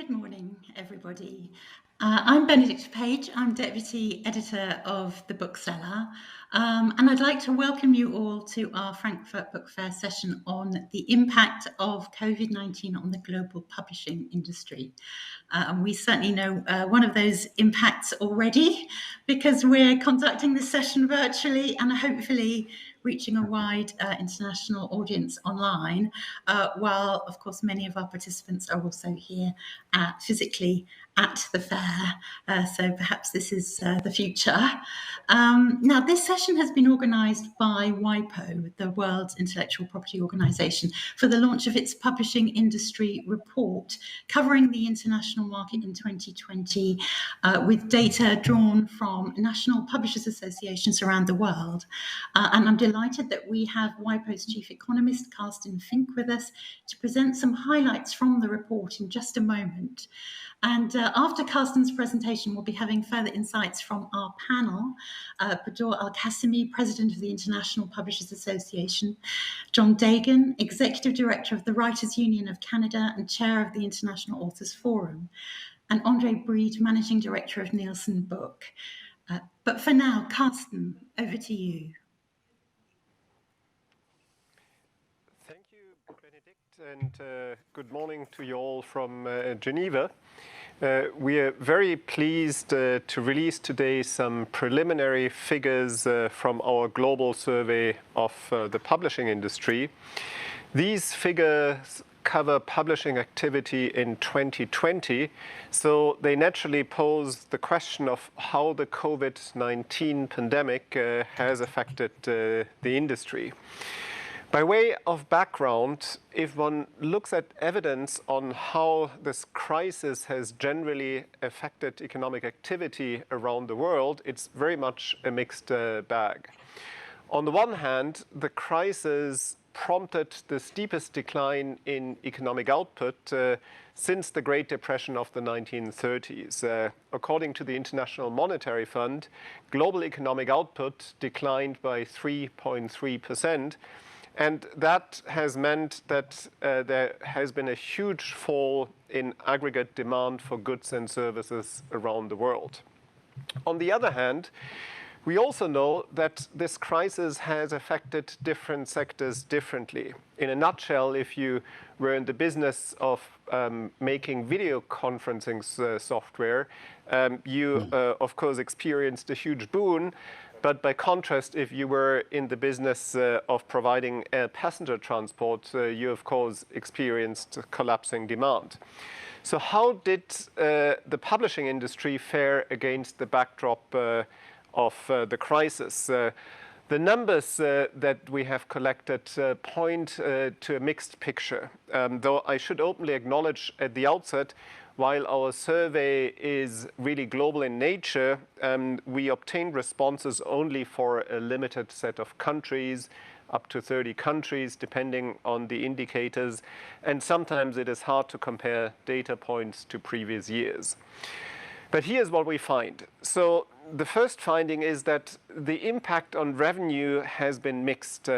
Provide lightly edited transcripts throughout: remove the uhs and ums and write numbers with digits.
Good morning, everybody. I'm Benedict Page. I'm Deputy Editor of The Bookseller, and I'd like to welcome you all to our Frankfurt Book Fair session on the impact of COVID-19 on the global publishing industry. And we certainly know one of those impacts already because we're conducting this session virtually and hopefully reaching a wide international audience online, while, of course, many of our participants are also here physically at the fair. So perhaps this is the future. Now, this session has been organised by WIPO, the World's Intellectual Property Organisation, for the launch of its Publishing Industry Report, covering the international market in 2020 with data drawn from national publishers associations around the world. And I'm delighted that we have WIPO's chief economist, Carsten Fink, with us to present some highlights from the report in just a moment. And after Carsten's presentation, we'll be having further insights from our panel, Bador Al-Qasimi, President of the International Publishers Association, John Dagan, Executive Director of the Writers' Union of Canada and Chair of the International Authors Forum, and Andre Breed, Managing Director of Nielsen Book. But for now, Carsten, over to you. Thank you, Benedict, and good morning to you all from Geneva. We are very pleased to release today some preliminary figures from our global survey of the publishing industry. These figures cover publishing activity in 2020, so they naturally pose the question of how the COVID-19 pandemic has affected the industry. By way of background, if one looks at evidence on how this crisis has generally affected economic activity around the world, it's very much a mixed bag. On the one hand, the crisis prompted the steepest decline in economic output since the Great Depression of the 1930s. According to the International Monetary Fund, global economic output declined by 3.3%. And that has meant that there has been a huge fall in aggregate demand for goods and services around the world. On the other hand, we also know that this crisis has affected different sectors differently. In a nutshell, if you were in the business of making video conferencing software, you, of course, experienced a huge boon. But by contrast, if you were in the business of providing air passenger transport, you, of course, experienced collapsing demand. So how did the publishing industry fare against the backdrop of the crisis? The numbers that we have collected point to a mixed picture, though I should openly acknowledge at the outset, while our survey is really global in nature, we obtained responses only for a limited set of countries, up to 30 countries, depending on the indicators. And sometimes it is hard to compare data points to previous years. But here's what we find. So the first finding is that the impact on revenue has been mixed.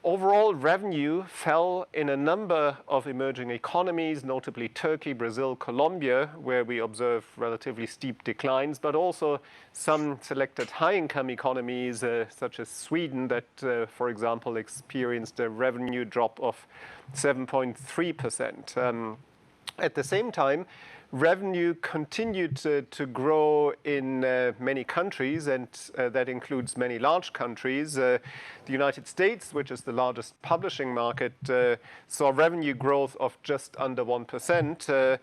Overall revenue fell in a number of emerging economies, notably Turkey, Brazil, Colombia, where we observe relatively steep declines, but also some selected high-income economies, such as Sweden, that, for example, experienced a revenue drop of 7.3%. At the same time, revenue continued to grow in many countries, and that includes many large countries. The United States, which is the largest publishing market, saw revenue growth of just under 1%.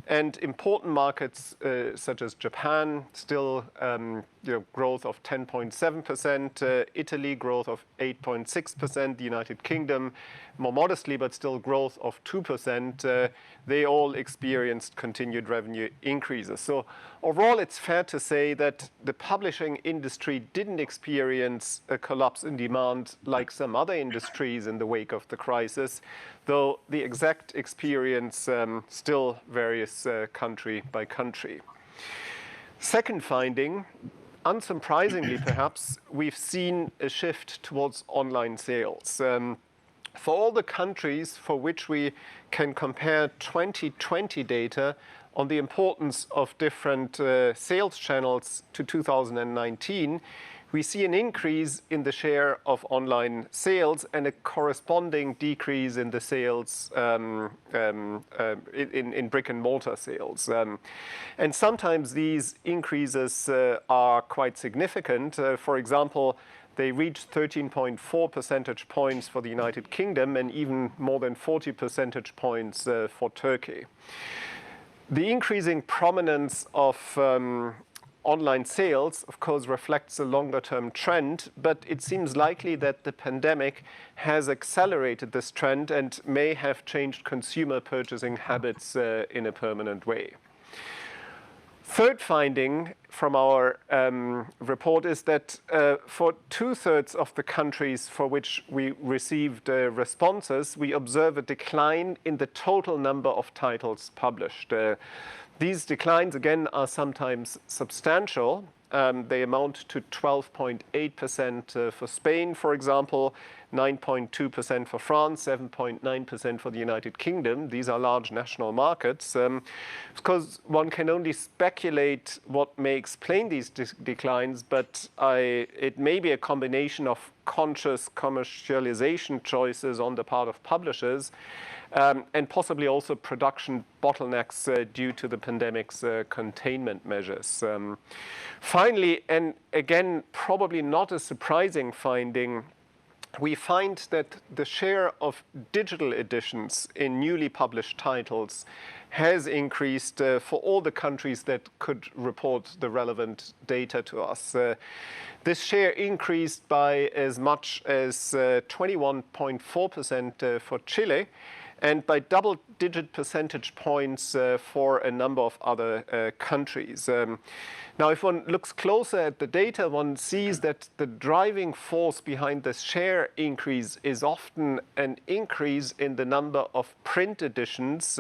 And important markets such as Japan, still growth of 10.7%, Italy growth of 8.6%, the United Kingdom more modestly but still growth of 2%. They all experienced continued revenue increases. So overall, it's fair to say that the publishing industry didn't experience a collapse in demand like some other industries in the wake of the crisis, though the exact experience still varies country by country. Second finding, unsurprisingly perhaps, we've seen a shift towards online sales. For all the countries for which we can compare 2020 data on the importance of different sales channels to 2019, we see an increase in the share of online sales and a corresponding decrease in the sales in brick and mortar sales. And sometimes these increases are quite significant. For example, they reached 13.4 percentage points for the United Kingdom and even more than 40 percentage points for Turkey. The increasing prominence of online sales, of course, reflects a longer-term trend, but it seems likely that the pandemic has accelerated this trend and may have changed consumer purchasing habits in a permanent way. Third finding from our report is that for 2/3 of the countries for which we received responses, we observe a decline in the total number of titles published. These declines, again, are sometimes substantial. They amount to 12.8% for Spain, for example, 9.2% for France, 7.9% for the United Kingdom. These are large national markets. Because one can only speculate what may explain these declines, but it may be a combination of conscious commercialization choices on the part of publishers, and possibly also production bottlenecks due to the pandemic's containment measures. Finally, and again, probably not a surprising finding, we find that the share of digital editions in newly published titles has increased for all the countries that could report the relevant data to us. This share increased by as much as 21.4% for Chile, and by double-digit percentage points for a number of other countries. Now, if one looks closer at the data, one sees that the driving force behind this share increase is often an increase in the number of print editions,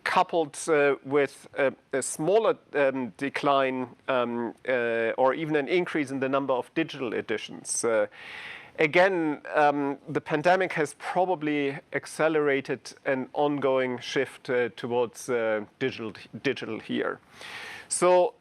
coupled with a smaller decline or even an increase in the number of digital editions. Again, the pandemic has probably accelerated an ongoing shift towards digital here. So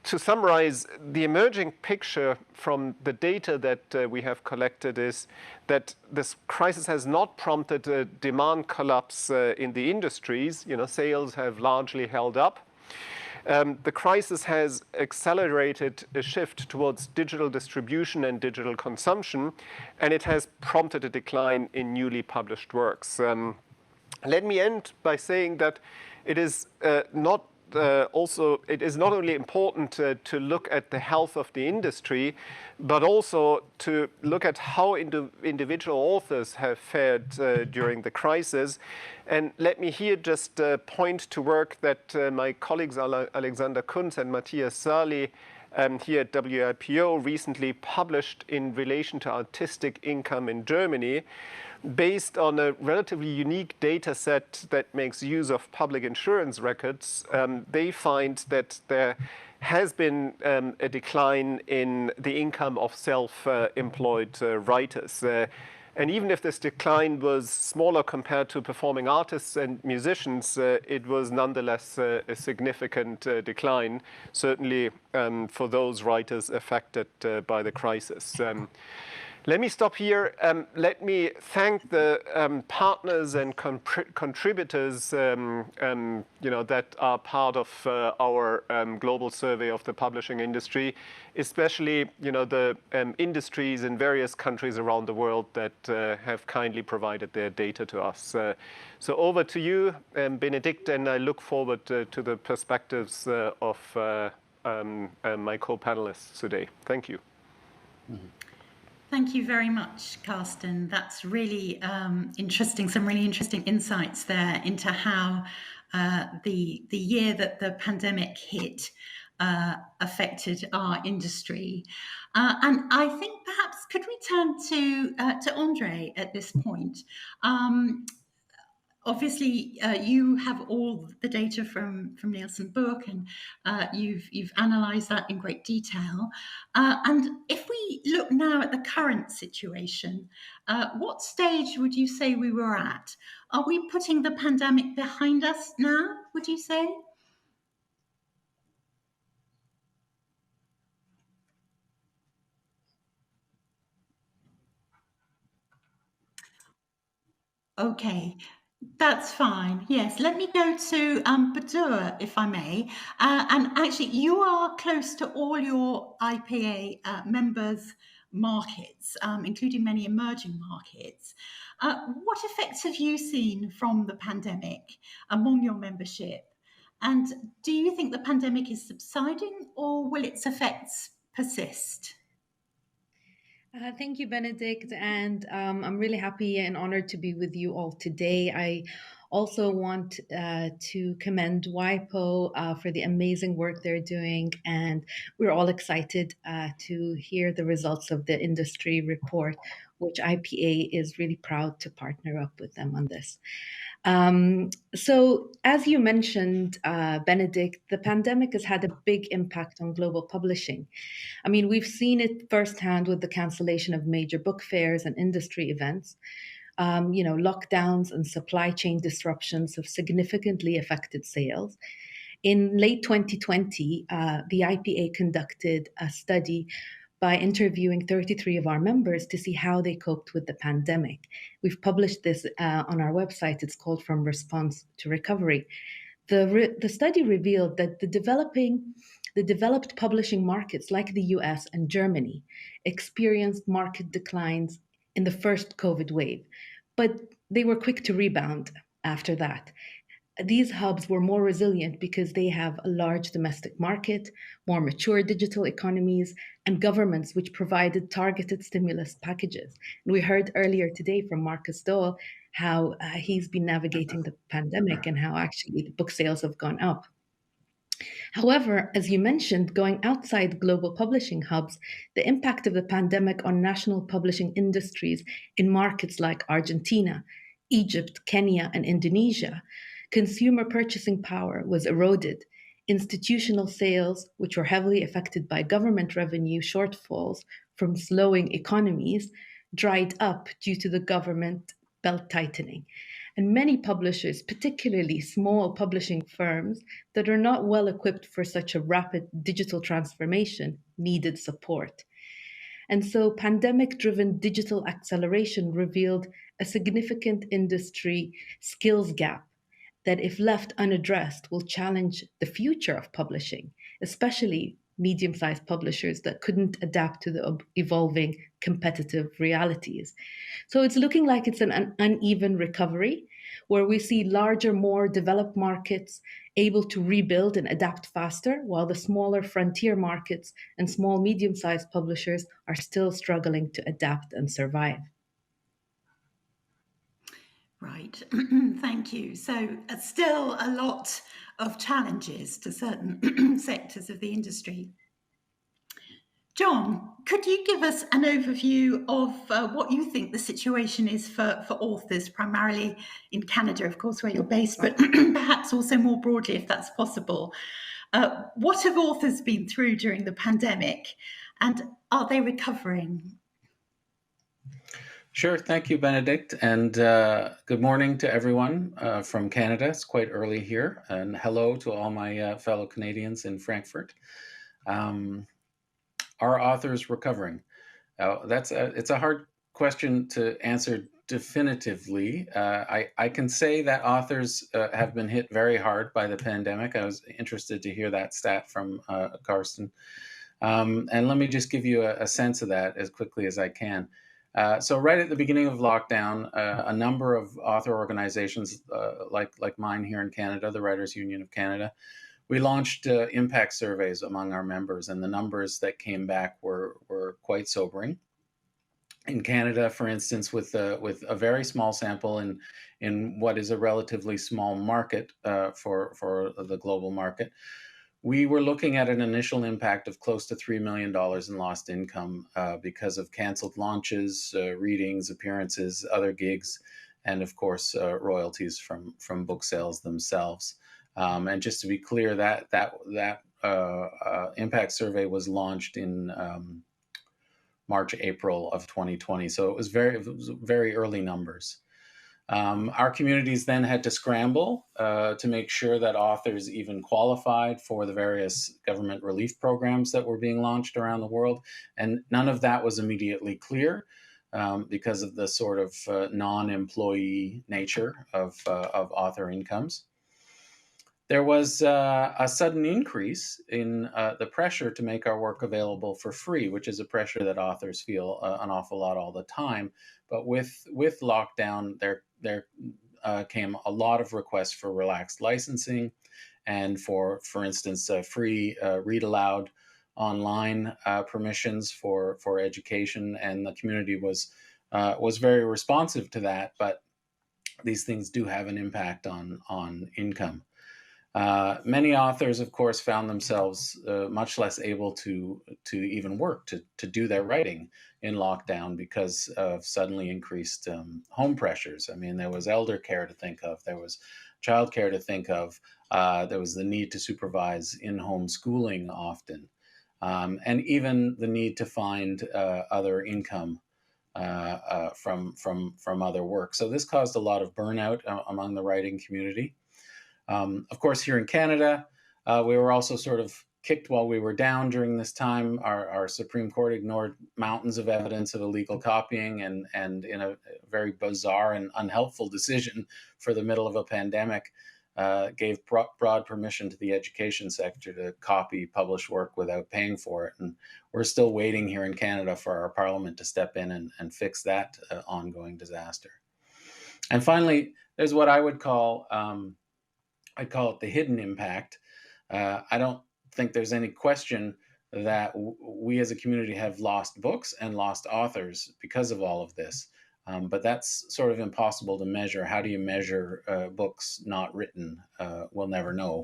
to summarize, the emerging picture from the data that we have collected is that this crisis has not prompted a demand collapse in the industries. Sales have largely held up. The crisis has accelerated a shift towards digital distribution and digital consumption, and it has prompted a decline in newly published works. Let me end by saying that it is not only important to look at the health of the industry, but also to look at how individual authors have fared during the crisis. And let me here just point to work that my colleagues Alexander Kunz and Matthias Sali here at WIPO recently published in relation to artistic income in Germany, based on a relatively unique data set that makes use of public insurance records. They find that there has been a decline in the income of self-employed writers. And even if this decline was smaller compared to performing artists and musicians, it was nonetheless a significant decline, certainly for those writers affected by the crisis. Let me stop here. Let me thank the partners and contributors that are part of our global survey of the publishing industry, especially the industries in various countries around the world that have kindly provided their data to us. So over to you, Benedikt, and I look forward to the perspectives of my co-panelists today. Thank you. Mm-hmm. Thank you very much, Carsten. That's really interesting, some really interesting insights there into how the year that the pandemic hit affected our industry. And I think perhaps could we turn to Andre at this point? obviously, you have all the data from Nielsen Book, and you've analysed that in great detail. And if we look now at the current situation, what stage would you say we were at? Are we putting the pandemic behind us now, would you say? Okay, that's fine. Yes, let me go to Badur, if I may. And actually, you are close to all your IPA members' markets, including many emerging markets. What effects have you seen from the pandemic among your membership? And do you think the pandemic is subsiding, or will its effects persist? Thank you, Benedict, and I'm really happy and honored to be with you all today. I also want to commend WIPO for the amazing work they're doing, and we're all excited to hear the results of the industry report, which IPA is really proud to partner up with them on this. So, as you mentioned, Benedict, the pandemic has had a big impact on global publishing. I mean, we've seen it firsthand with the cancellation of major book fairs and industry events. Lockdowns and supply chain disruptions have significantly affected sales. In late 2020, the IPA conducted a study by interviewing 33 of our members to see how they coped with the pandemic. We've published this on our website. It's called From Response to Recovery. The study revealed that the developed publishing markets like the US and Germany experienced market declines in the first COVID wave, but they were quick to rebound after that. These hubs were more resilient because they have a large domestic market, more mature digital economies, and governments which provided targeted stimulus packages. And we heard earlier today from Marcus Dole how he's been navigating the pandemic and how actually the book sales have gone up. However, as you mentioned, going outside global publishing hubs, the impact of the pandemic on national publishing industries in markets like Argentina, Egypt, Kenya, and Indonesia, consumer purchasing power was eroded. Institutional sales, which were heavily affected by government revenue shortfalls from slowing economies, dried up due to the government belt tightening. And many publishers, particularly small publishing firms that are not well equipped for such a rapid digital transformation, needed support. And so, pandemic driven digital acceleration revealed a significant industry skills gap that, if left unaddressed, will challenge the future of publishing, especially medium sized publishers that couldn't adapt to the evolving competitive realities. So it's looking like it's an uneven recovery where we see larger, more developed markets able to rebuild and adapt faster, while the smaller frontier markets and small, medium sized publishers are still struggling to adapt and survive. Right, thank you. So still a lot of challenges to certain sectors of the industry. John, could you give us an overview of what you think the situation is for authors, primarily in Canada, of course, where you're based, but perhaps also more broadly, if that's possible? What have authors been through during the pandemic, and are they recovering? Sure. Thank you, Benedict. And good morning to everyone from Canada. It's quite early here. And hello to all my fellow Canadians in Frankfurt. Are authors recovering? It's a hard question to answer definitively. I can say that authors have been hit very hard by the pandemic. I was interested to hear that stat from Carsten. And let me just give you a sense of that as quickly as I can. So right at the beginning of lockdown, a number of author organizations like mine here in Canada, the Writers Union of Canada, we launched impact surveys among our members, and the numbers that came back were quite sobering. In Canada, for instance, with a very small sample in what is a relatively small market for the global market, we were looking at an initial impact of close to $3 million in lost income because of canceled launches, readings, appearances, other gigs, and of course royalties from book sales themselves. And just to be clear, that impact survey was launched in March, April of 2020. So it was very early numbers. Our communities then had to scramble to make sure that authors even qualified for the various government relief programs that were being launched around the world. And none of that was immediately clear because of the sort of non-employee nature of author incomes. There was a sudden increase in the pressure to make our work available for free, which is a pressure that authors feel an awful lot all the time. But with lockdown, there came a lot of requests for relaxed licensing and for instance, free read aloud online permissions for education, and the community was very responsive to that. But these things do have an impact on income. Many authors, of course, found themselves much less able to even work, to do their writing in lockdown because of suddenly increased home pressures. I mean, there was elder care to think of, there was childcare to think of, there was the need to supervise in-home schooling often, and even the need to find other income from other work. So this caused a lot of burnout among the writing community. Of course, here in Canada, we were also sort of kicked while we were down during this time. Our Supreme Court ignored mountains of evidence of illegal copying, and in a very bizarre and unhelpful decision for the middle of a pandemic, gave broad permission to the education sector to copy published work without paying for it. And we're still waiting here in Canada for our Parliament to step in and fix that ongoing disaster. And finally, there's what I would call I'd call it the hidden impact. I don't think there's any question that we as a community have lost books and lost authors because of all of this. But that's sort of impossible to measure. How do you measure books not written? We'll never know.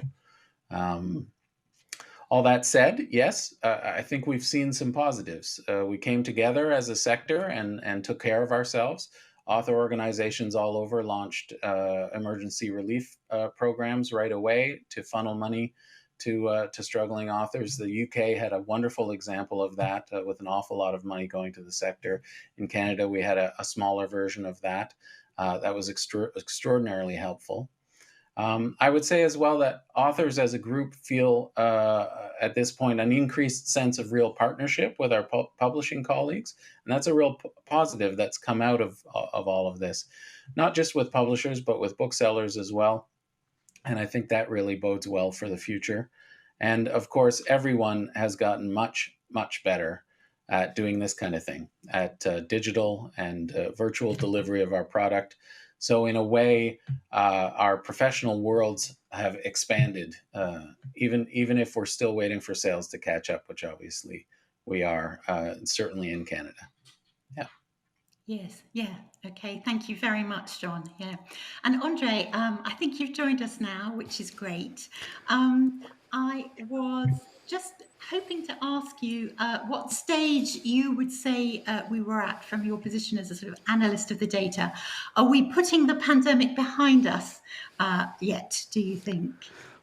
All that said, yes, I think we've seen some positives. We came together as a sector and took care of ourselves. Author organizations all over launched emergency relief programs right away to funnel money to struggling authors. The UK had a wonderful example of that with an awful lot of money going to the sector. In Canada, we had a smaller version of that. That was extraordinarily helpful. I would say as well that authors as a group feel at this point an increased sense of real partnership with our publishing colleagues. And that's a real positive that's come out of all of this, not just with publishers, but with booksellers as well. And I think that really bodes well for the future. And of course, everyone has gotten much, much better at doing this kind of thing, at digital and virtual delivery of our product. So in a way, our professional worlds have expanded, even if we're still waiting for sales to catch up, which obviously we are, certainly in Canada. Yeah. Yes, yeah. Okay, thank you very much, John. Yeah. And Andre, I think you've joined us now, which is great. I was just hoping to ask you what stage you would say we were at from your position as a sort of analyst of the data. Are we putting the pandemic behind us yet, do you think?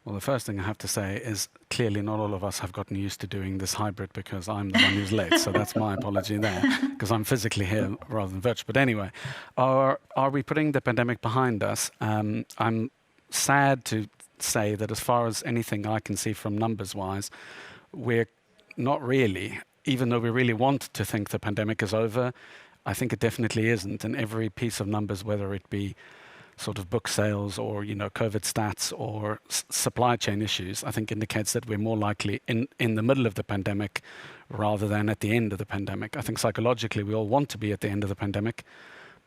Well, the first thing I have to say is clearly not all of us have gotten used to doing this hybrid because I'm the one who's late. So that's my apology there, because I'm physically here rather than virtual. But anyway, are we putting the pandemic behind us? I'm sad to say that as far as anything I can see from numbers-wise, we're not really, even though we really want to think the pandemic is over, I think it definitely isn't. And every piece of numbers, whether it be sort of book sales or, COVID stats or supply chain issues, I think indicates that we're more likely in the middle of the pandemic rather than at the end of the pandemic. I think psychologically we all want to be at the end of the pandemic,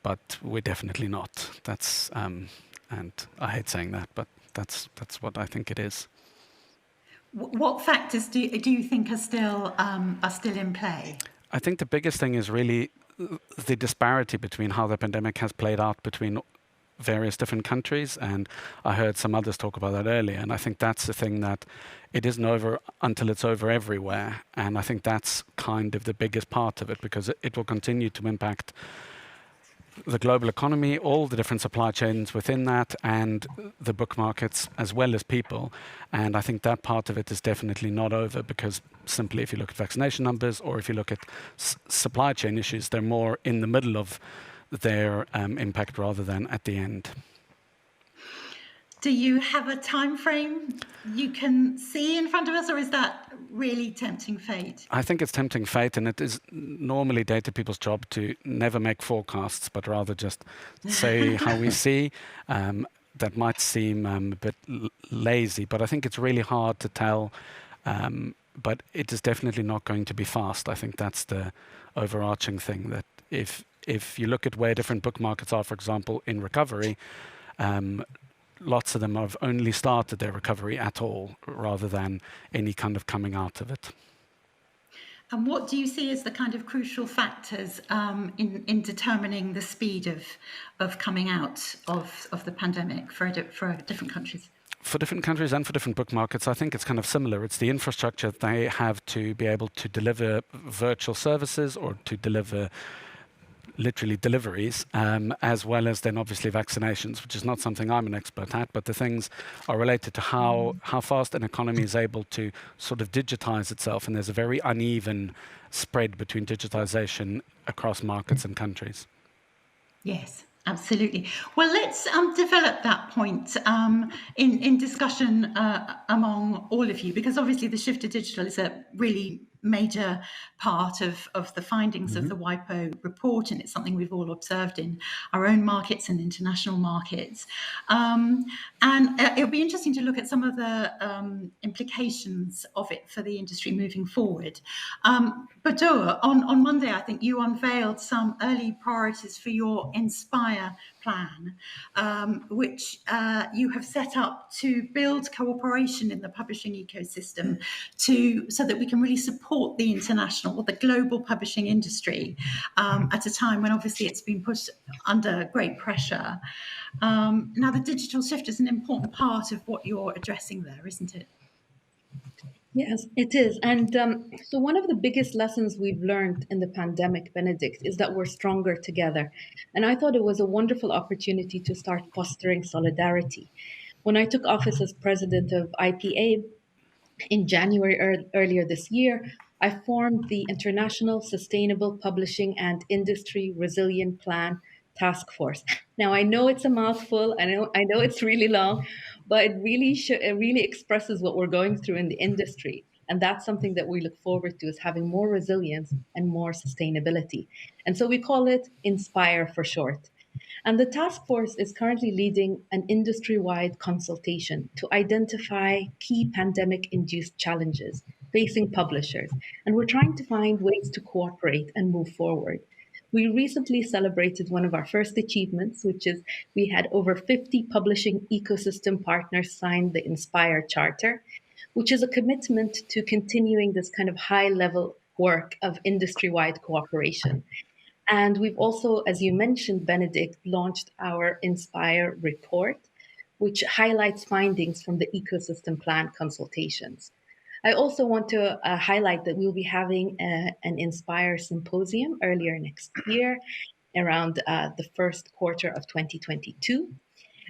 but we're definitely not. That's, and I hate saying that, but that's what I think it is. What factors do you think are still in play? I think the biggest thing is really the disparity between how the pandemic has played out between various different countries, and I heard some others talk about that earlier, and I think that's the thing, that it isn't over until it's over everywhere, and I think that's kind of the biggest part of it, because it will continue to impact the global economy, all the different supply chains within that, and the book markets as well as people. And I think that part of it is definitely not over, because simply if you look at vaccination numbers or if you look at supply chain issues, they're more in the middle of their impact rather than at the end. Do you have a time frame you can see in front of us, or is that really tempting fate? I think it's tempting fate, and it is normally data people's job to never make forecasts, but rather just say how we see. That might seem a bit lazy, but I think it's really hard to tell. But it is definitely not going to be fast. I think that's the overarching thing, that if you look at where different book markets are, for example, in recovery, lots of them have only started their recovery at all, rather than any kind of coming out of it. And what do you see as the kind of crucial factors in determining the speed of coming out of the pandemic for different countries? For different countries and for different book markets, I think it's kind of similar. It's the infrastructure they have to be able to deliver virtual services or to deliver literally deliveries, as well as then obviously vaccinations, which is not something I'm an expert at, but the things are related to how fast an economy is able to sort of digitize itself. And there's a very uneven spread between digitization across markets and countries. Yes, absolutely. Well, let's develop that point in discussion among all of you, because obviously the shift to digital is a really major part of the findings of the WIPO report, and it's something we've all observed in our own markets and international markets. And it'll be interesting to look at some of the implications of it for the industry moving forward. Badur, on Monday, I think you unveiled some early priorities for your Inspire plan, which you have set up to build cooperation in the publishing ecosystem so that we can really support the international or the global publishing industry at a time when obviously it's been put under great pressure. Now, the digital shift is an important part of what you're addressing there, isn't it? Yes, it is. And so one of the biggest lessons we've learned in the pandemic, Benedict, is that we're stronger together. And I thought it was a wonderful opportunity to start fostering solidarity. When I took office as president of IPA in January earlier this year, I formed the International Sustainable Publishing and Industry Resilient Plan Task Force. Now, I know it's a mouthful, I know it's really long, but it really expresses what we're going through in the industry. And that's something that we look forward to, is having more resilience and more sustainability. And so we call it Inspire for short. And the task force is currently leading an industry-wide consultation to identify key pandemic-induced challenges facing publishers. And we're trying to find ways to cooperate and move forward. We recently celebrated one of our first achievements, which is we had over 50 publishing ecosystem partners sign the Inspire Charter, which is a commitment to continuing this kind of high-level work of industry-wide cooperation. And we've also, as you mentioned, Benedict, launched our Inspire report, which highlights findings from the ecosystem plan consultations. I also want to highlight that we'll be having an Inspire symposium earlier next year, around the first quarter of 2022.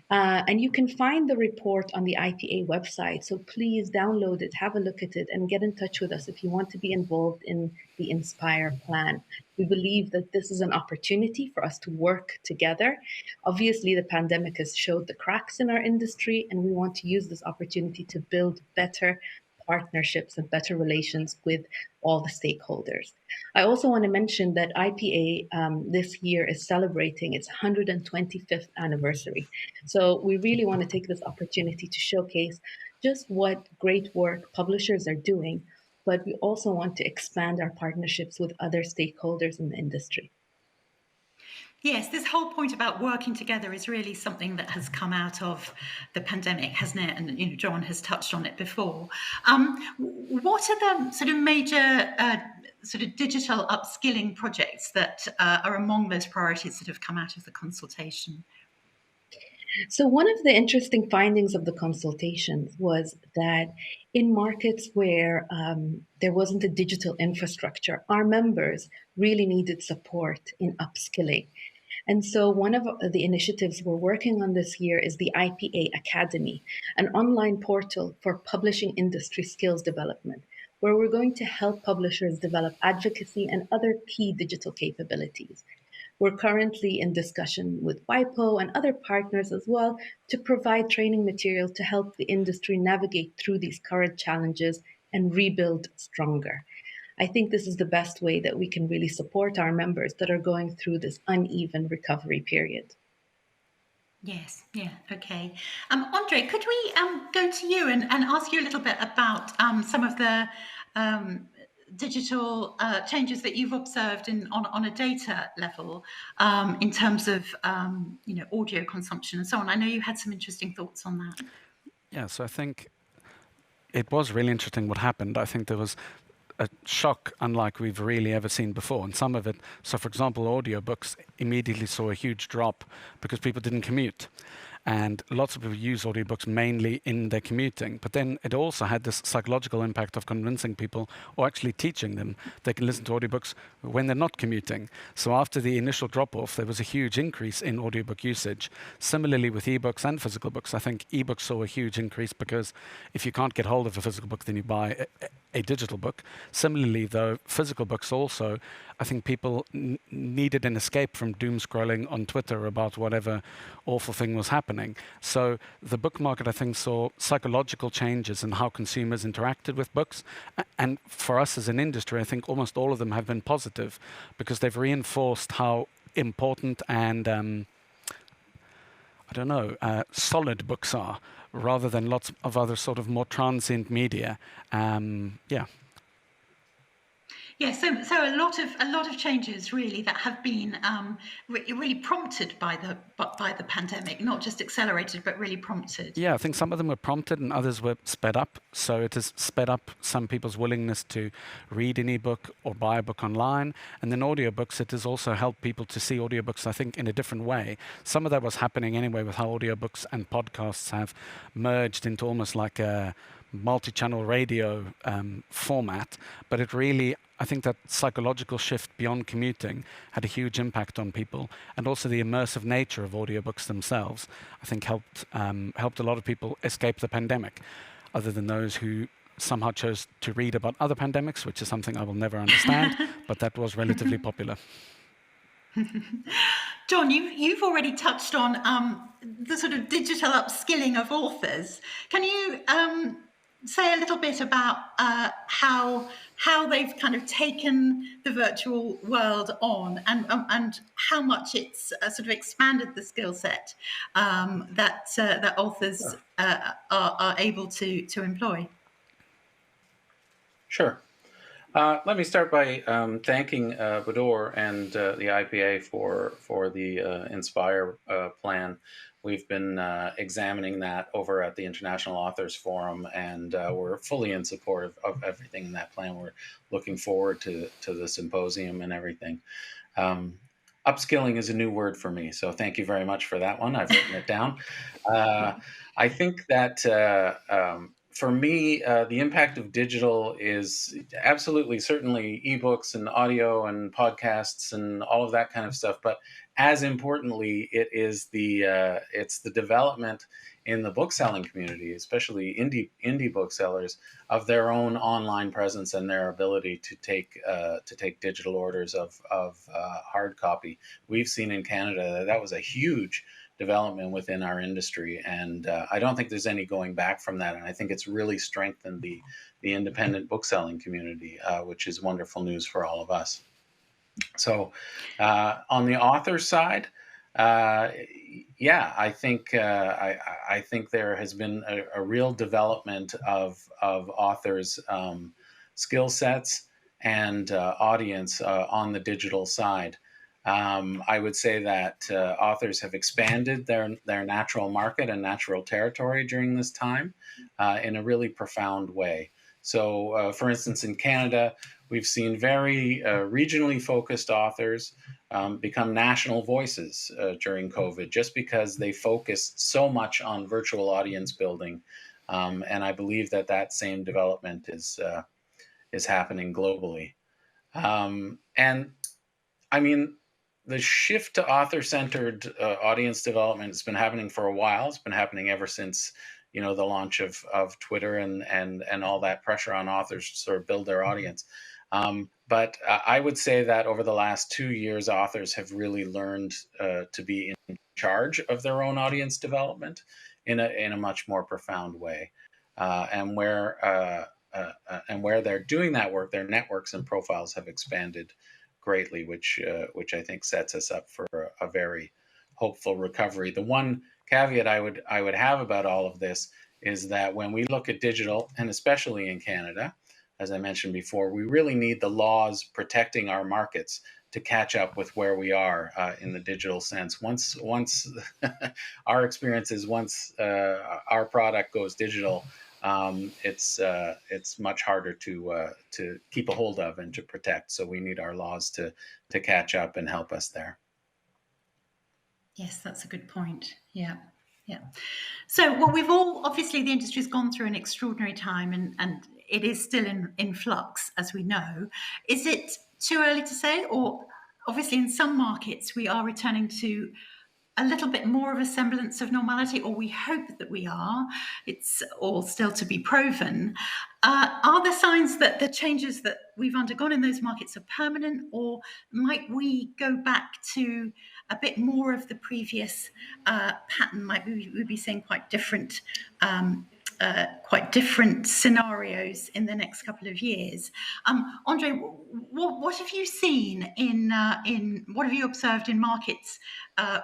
And you can find the report on the IPA website. So please download it, have a look at it, and get in touch with us if you want to be involved in the Inspire plan. We believe that this is an opportunity for us to work together. Obviously, the pandemic has showed the cracks in our industry, and we want to use this opportunity to build better partnerships and better relations with all the stakeholders. I also want to mention that IPA this year is celebrating its 125th anniversary. So we really want to take this opportunity to showcase just what great work publishers are doing, but we also want to expand our partnerships with other stakeholders in the industry. Yes, this whole point about working together is really something that has come out of the pandemic, hasn't it? And John has touched on it before. What are the sort of major sort of digital upskilling projects that are among those priorities that have come out of the consultation? So one of the interesting findings of the consultations was that in markets where there wasn't a digital infrastructure, our members really needed support in upskilling. And so one of the initiatives we're working on this year is the IPA Academy, an online portal for publishing industry skills development, where we're going to help publishers develop advocacy and other key digital capabilities. We're currently in discussion with WIPO and other partners as well to provide training material to help the industry navigate through these current challenges and rebuild stronger. I think this is the best way that we can really support our members that are going through this uneven recovery period. Yes, yeah, okay. Andre, could we go to you and ask you a little bit about some of the digital changes that you've observed on a data level in terms of audio consumption and so on? I know you had some interesting thoughts on that. Yeah, so I think it was really interesting what happened. I think there was a shock unlike we've really ever seen before. And some of it, so for example, audiobooks immediately saw a huge drop because people didn't commute. And lots of people use audiobooks mainly in their commuting. But then it also had this psychological impact of convincing people, or actually teaching them, they can listen to audiobooks when they're not commuting. So after the initial drop-off, there was a huge increase in audiobook usage. Similarly with ebooks and physical books, I think ebooks saw a huge increase because if you can't get hold of a physical book, then you buy a digital book. Similarly, though, physical books also, I think people needed an escape from doom scrolling on Twitter about whatever awful thing was happening. So the book market, I think, saw psychological changes in how consumers interacted with books. And for us as an industry, I think almost all of them have been positive because they've reinforced how important and solid books are, rather than lots of other sort of more transient media. Yeah, so a lot of changes really that have been really prompted by the pandemic, not just accelerated, but really prompted. Yeah, I think some of them were prompted and others were sped up. So it has sped up some people's willingness to read an ebook or buy a book online. And then audiobooks, it has also helped people to see audiobooks, I think, in a different way. Some of that was happening anyway with how audiobooks and podcasts have merged into almost like a multi-channel radio format. But it really, I think that psychological shift beyond commuting had a huge impact on people, and also the immersive nature of audiobooks themselves, I think helped a lot of people escape the pandemic, other than those who somehow chose to read about other pandemics, which is something I will never understand, but that was relatively popular. John, you've already touched on the sort of digital upskilling of authors. Can you say a little bit about how they've kind of taken the virtual world on, and how much it's sort of expanded the skill set that authors are able to employ? Sure. Let me start by thanking Bador and the IPA for the Inspire plan. We've been examining that over at the International Authors Forum, and we're fully in support of everything in that plan. We're looking forward to the symposium and everything. Upskilling is a new word for me, so thank you very much for that one. I've written it down. I think that for me, the impact of digital is absolutely, certainly ebooks and audio and podcasts and all of that kind of stuff. But as importantly, it's the development in the bookselling community, especially indie booksellers, of their own online presence and their ability to take digital orders of hard copy. We've seen in Canada that was a huge development within our industry, and I don't think there's any going back from that. And I think it's really strengthened the independent bookselling community, which is wonderful news for all of us. So on the author side, I think there has been a real development of authors' skill sets and audience on the digital side. I would say that authors have expanded their natural market and natural territory during this time in a really profound way. So, for instance, in Canada, we've seen very regionally focused authors become national voices during COVID, just because they focused so much on virtual audience building. And I believe that same development is happening globally. And I mean, the shift to author-centered audience development has been happening for a while. It's been happening ever since, the launch of Twitter and all that pressure on authors to sort of build their audience. But I would say that over the last 2 years, authors have really learned to be in charge of their own audience development in a much more profound way, and where they're doing that work, their networks and profiles have expanded greatly, which I think sets us up for a very hopeful recovery. The one caveat I would have about all of this is that when we look at digital, and especially in Canada, as I mentioned before, we really need the laws protecting our markets to catch up with where we are in the digital sense. Once our experience is once our product goes digital, it's much harder to keep a hold of and to protect. So we need our laws to catch up and help us there. Yes, that's a good point. Yeah. So, well, we've all, obviously the industry's gone through an extraordinary time and it is still in flux, as we know. Is it too early to say? Or obviously in some markets we are returning to a little bit more of a semblance of normality, or we hope that we are. It's all still to be proven. Are there signs that the changes that we've undergone in those markets are permanent, or might we go back to a bit more of the previous pattern? Might we be seeing quite different scenarios in the next couple of years? Andre, what have you seen in what have you observed in markets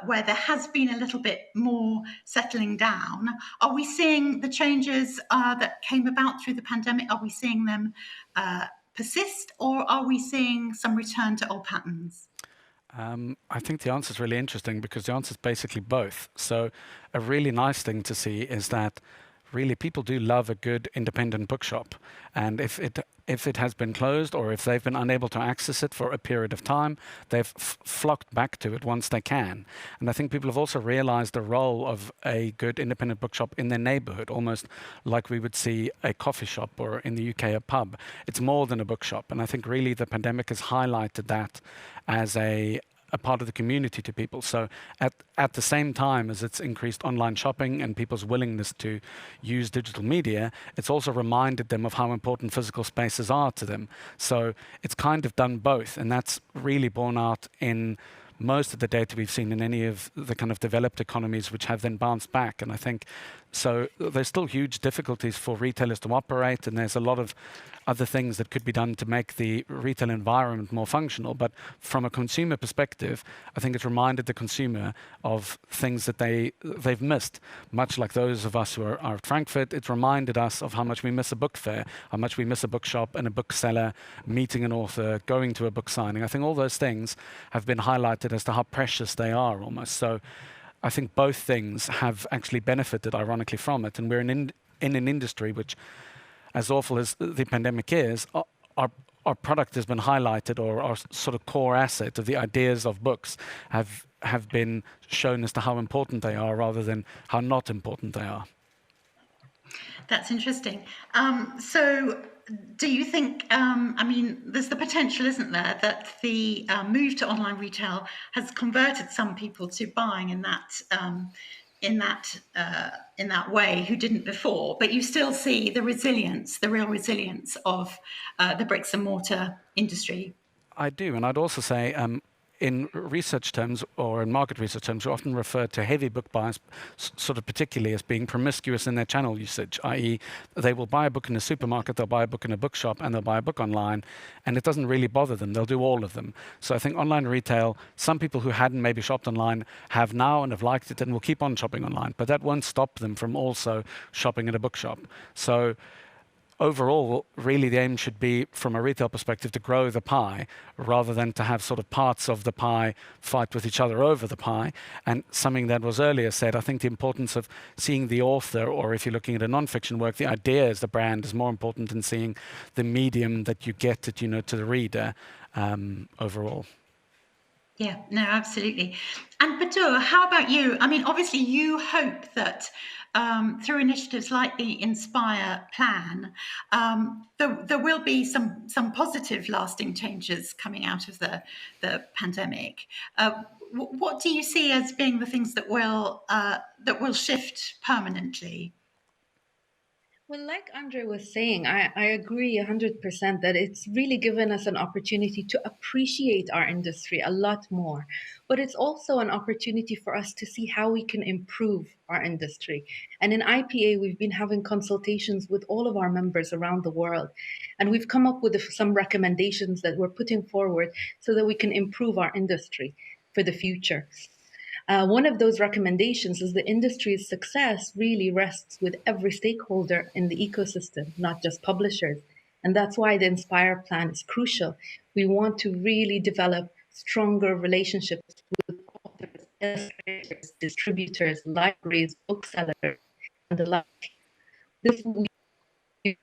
where there has been a little bit more settling down? Are we seeing the changes that came about through the pandemic? Are we seeing them persist, or are we seeing some return to old patterns? I think the answer is really interesting because the answer is basically both. So a really nice thing to see is that really people do love a good independent bookshop, and if it has been closed or if they've been unable to access it for a period of time, they've flocked back to it once they can. And I think people have also realized the role of a good independent bookshop in their neighborhood, almost like we would see a coffee shop or in the UK a pub. It's more than a bookshop, and I think really the pandemic has highlighted that as a part of the community to people. So at the same time as it's increased online shopping and people's willingness to use digital media, it's also reminded them of how important physical spaces are to them. So it's kind of done both, and that's really borne out in most of the data we've seen in any of the kind of developed economies which have then bounced back. And I think so there's still huge difficulties for retailers to operate, and there's a lot of other things that could be done to make the retail environment more functional. But from a consumer perspective, I think it's reminded the consumer of things that they've missed, much like those of us who are at Frankfurt. It's reminded us of how much we miss a book fair, how much we miss a bookshop and a bookseller, meeting an author, going to a book signing. I think all those things have been highlighted as to how precious they are almost. So I think both things have actually benefited, ironically, from it. And we're in an industry which, as awful as the pandemic is, our product has been highlighted, or our sort of core asset of the ideas of books have been shown as to how important they are rather than how not important they are. That's interesting. So do you think, I mean, there's the potential, isn't there, that the move to online retail has converted some people to buying in that way who didn't before, but you still see the resilience, the real resilience of the bricks and mortar industry? I do, and I'd also say in research terms or in market research terms, we often refer to heavy book buyers sort of particularly as being promiscuous in their channel usage, i.e. they will buy a book in a supermarket, they'll buy a book in a bookshop, and they'll buy a book online, and it doesn't really bother them. They'll do all of them. So I think online retail, some people who hadn't maybe shopped online have now and have liked it and will keep on shopping online, but that won't stop them from also shopping at a bookshop. So overall, really the aim should be, from a retail perspective, to grow the pie rather than to have sort of parts of the pie fight with each other over the pie. And something that was earlier said, I think the importance of seeing the author, or if you're looking at a non-fiction work, the idea as the brand is more important than seeing the medium that you get it, to the reader overall. Yeah, no, absolutely. And Badur, how about you? I mean, obviously, you hope that through initiatives like the Inspire plan, there will be some positive, lasting changes coming out of the pandemic. What do you see as being the things that will shift permanently? Well, like Andre was saying, I agree 100% that it's really given us an opportunity to appreciate our industry a lot more. But it's also an opportunity for us to see how we can improve our industry. And in IPA, we've been having consultations with all of our members around the world. And we've come up with some recommendations that we're putting forward so that we can improve our industry for the future. One of those recommendations is the industry's success really rests with every stakeholder in the ecosystem, not just publishers. And that's why the Inspire plan is crucial. We want to really develop stronger relationships with authors, illustrators, distributors, libraries, booksellers, and the like. This will be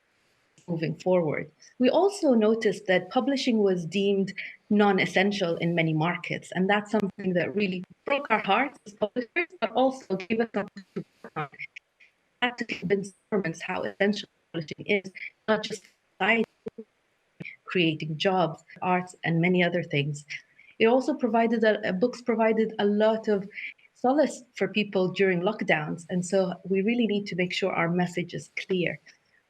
moving forward. We also noticed that publishing was deemed non-essential in many markets, and that's something that really broke our hearts as publishers, but also gave us something to work on. We had to convince governments how essential publishing is, not just society, creating jobs, arts, and many other things. It also provided books provided a lot of solace for people during lockdowns, and so we really need to make sure our message is clear.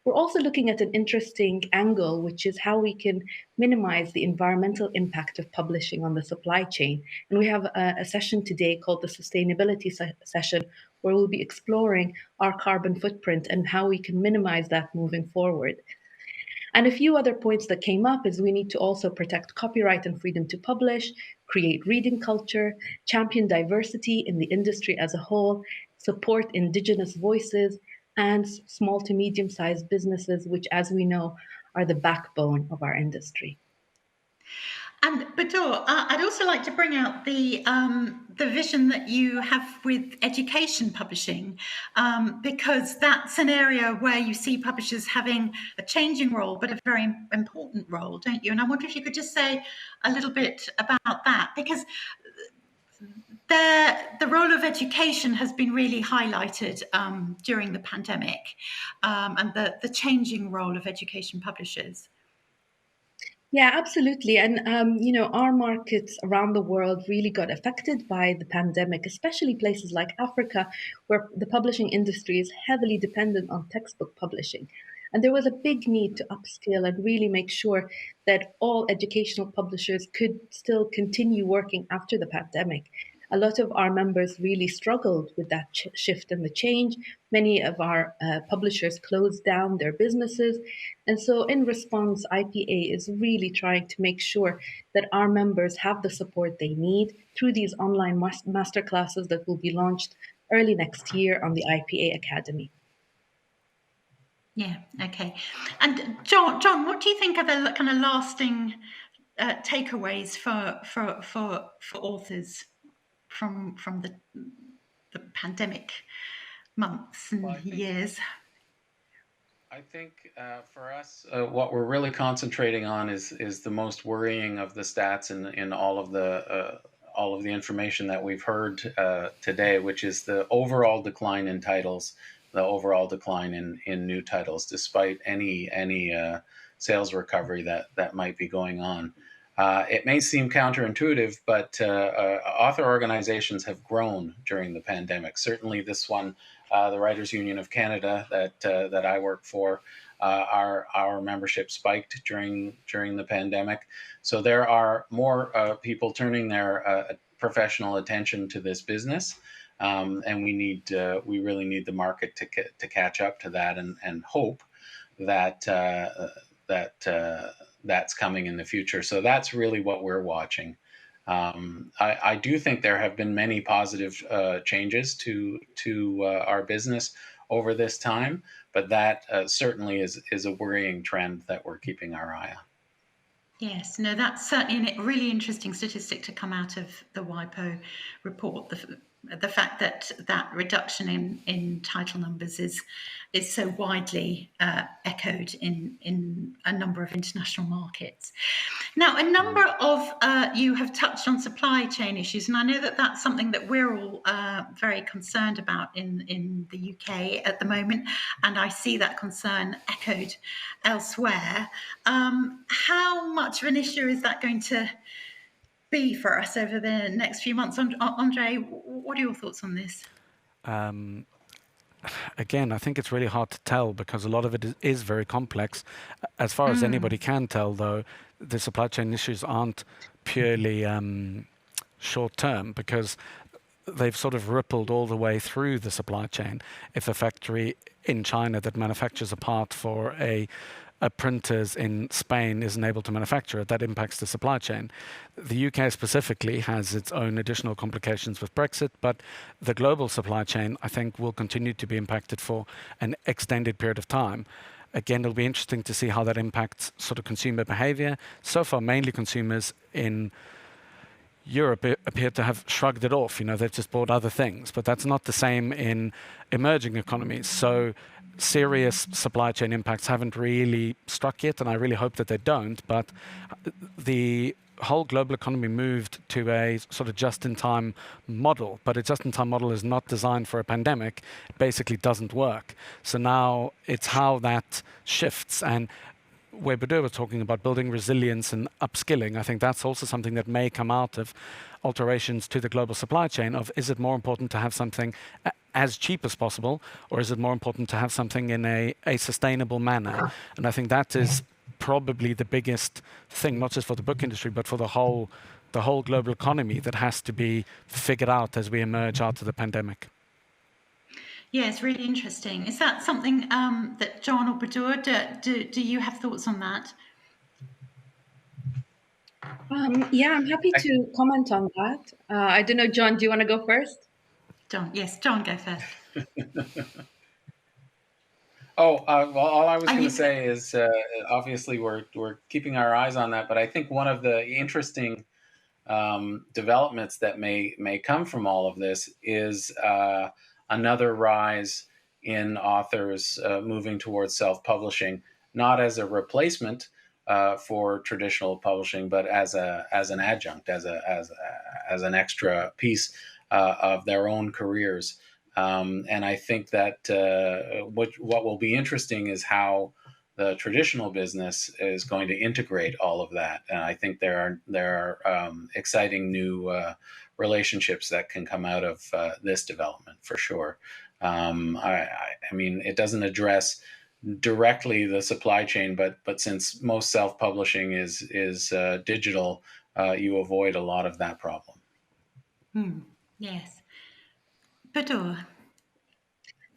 We're also looking at an interesting angle, which is how we can minimize the environmental impact of publishing on the supply chain. And we have a session today called the Sustainability Session, where we'll be exploring our carbon footprint and how we can minimize that moving forward. And a few other points that came up is we need to also protect copyright and freedom to publish, create reading culture, champion diversity in the industry as a whole, support Indigenous voices, and small to medium-sized businesses, which, as we know, are the backbone of our industry. And Badur, I'd also like to bring out the vision that you have with education publishing, because that's an area where you see publishers having a changing role, but a very important role, don't you? And I wonder if you could just say a little bit about that, because the role of education has been really highlighted during the pandemic, and the changing role of education publishers. Yeah, absolutely. And, our markets around the world really got affected by the pandemic, especially places like Africa, where the publishing industry is heavily dependent on textbook publishing. And there was a big need to upskill and really make sure that all educational publishers could still continue working after the pandemic. A lot of our members really struggled with that shift and the change. Many of our publishers closed down their businesses. And so, in response, IPA is really trying to make sure that our members have the support they need through these online masterclasses that will be launched early next year on the IPA Academy. Yeah, okay. And John, what do you think are the kind of lasting takeaways for authors from the pandemic months and years? I think for us, what we're really concentrating on is the most worrying of the stats in all of the information that we've heard today, which is the overall decline in titles, the overall decline in new titles, despite any sales recovery that might be going on. It may seem counterintuitive, but author organizations have grown during the pandemic. Certainly, this one. The Writers Union of Canada that I work for, our membership spiked during the pandemic. So there are more people turning their professional attention to this business, and we really need the market to catch up to that, and hope that that's coming in the future. So that's really what we're watching. I do think there have been many positive changes to our business over this time, but that certainly is a worrying trend that we're keeping our eye on. Yes, no, that's certainly a really interesting statistic to come out of the WIPO report, the fact that that reduction in title numbers is so widely echoed in a number of international markets. Now, a number of you have touched on supply chain issues, and I know that that's something that we're all very concerned about in the UK at the moment, and I see that concern echoed elsewhere. How much of an issue is that going to be for us over the next few months? Andre, what are your thoughts on this? Again, I think it's really hard to tell because a lot of it is very complex. As far as anybody can tell, though, the supply chain issues aren't purely short term because they've sort of rippled all the way through the supply chain. If a factory in China that manufactures a part for a printers in Spain isn't able to manufacture it, that impacts the supply chain. The UK specifically has its own additional complications with Brexit, but the global supply chain, I think, will continue to be impacted for an extended period of time. Again, it'll be interesting to see how that impacts sort of consumer behavior. So far, mainly consumers in Europe appear to have shrugged it off. They've just bought other things, but that's not the same in emerging economies. So serious supply chain impacts haven't really struck yet, and I really hope that they don't. But the whole global economy moved to a sort of just-in-time model, but a just-in-time model is not designed for a pandemic. It basically doesn't work. So now it's how that shifts. And where Bodo was talking about building resilience and upskilling, I think that's also something that may come out of alterations to the global supply chain of, is it more important to have something as cheap as possible, or is it more important to have something in a sustainable manner? And I think that is probably the biggest thing, not just for the book industry, but for the whole global economy that has to be figured out as we emerge out of the pandemic. Yeah, it's really interesting. Is that something that John or Bodo, do you have thoughts on that? Yeah, I'm happy to comment on that. I don't know, John, do you want to go first? John, yes, John, go first. Well, all I was going to say is obviously we're keeping our eyes on that, but I think one of the interesting developments that may come from all of this is another rise in authors moving towards self-publishing, not as a replacement for traditional publishing, but as an adjunct, as an extra piece of their own careers. And I think that what will be interesting is how the traditional business is going to integrate all of that. And I think there are exciting new relationships that can come out of this development for sure. I mean, it doesn't address directly the supply chain, but since most self-publishing is digital, you avoid a lot of that problem. Yes. Bodo.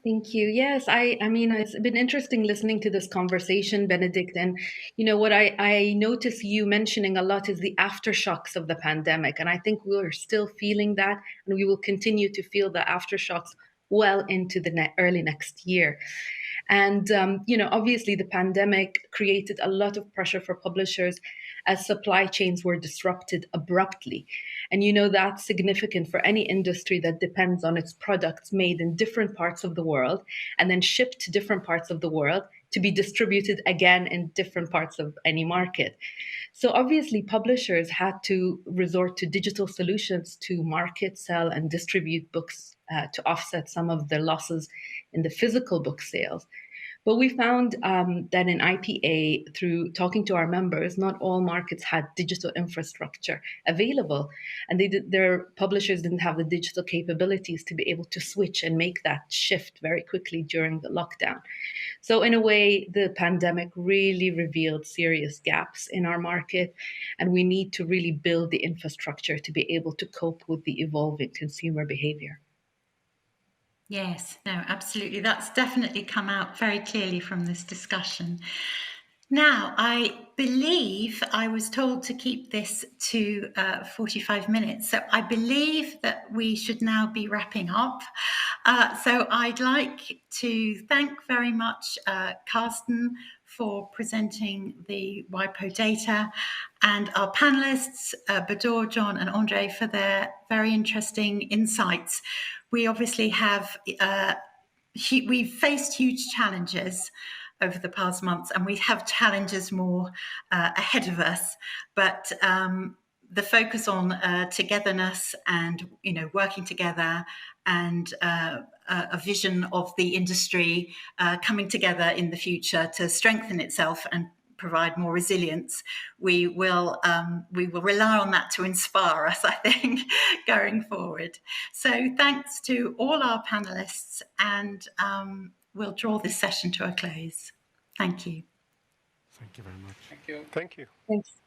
Thank you. Yes, I mean, it's been interesting listening to this conversation, Benedict. And, what I notice you mentioning a lot is the aftershocks of the pandemic. And I think we're still feeling that, and we will continue to feel the aftershocks well into the early next year. And, obviously the pandemic created a lot of pressure for publishers as supply chains were disrupted abruptly. And that's significant for any industry that depends on its products made in different parts of the world and then shipped to different parts of the world to be distributed again in different parts of any market. So obviously publishers had to resort to digital solutions to market, sell, and distribute books to offset some of the losses in the physical book sales. But we found that in IPA, through talking to our members, not all markets had digital infrastructure available, and their publishers didn't have the digital capabilities to be able to switch and make that shift very quickly during the lockdown. So in a way, the pandemic really revealed serious gaps in our market, and we need to really build the infrastructure to be able to cope with the evolving consumer behavior. Yes, no, absolutely. That's definitely come out very clearly from this discussion. Now, I believe I was told to keep this to 45 minutes. So I believe that we should now be wrapping up. So I'd like to thank very much Carsten for presenting the WIPO data, and our panelists, Bador, John and Andre, for their very interesting insights. We obviously have, we've faced huge challenges over the past months, and we have challenges more ahead of us, but the focus on togetherness and working together, and a vision of the industry coming together in the future to strengthen itself and provide more resilience. We will rely on that to inspire us, I think, going forward. So thanks to all our panelists, and we'll draw this session to a close. Thank you. Thank you very much. Thank you. Thank you. Thanks.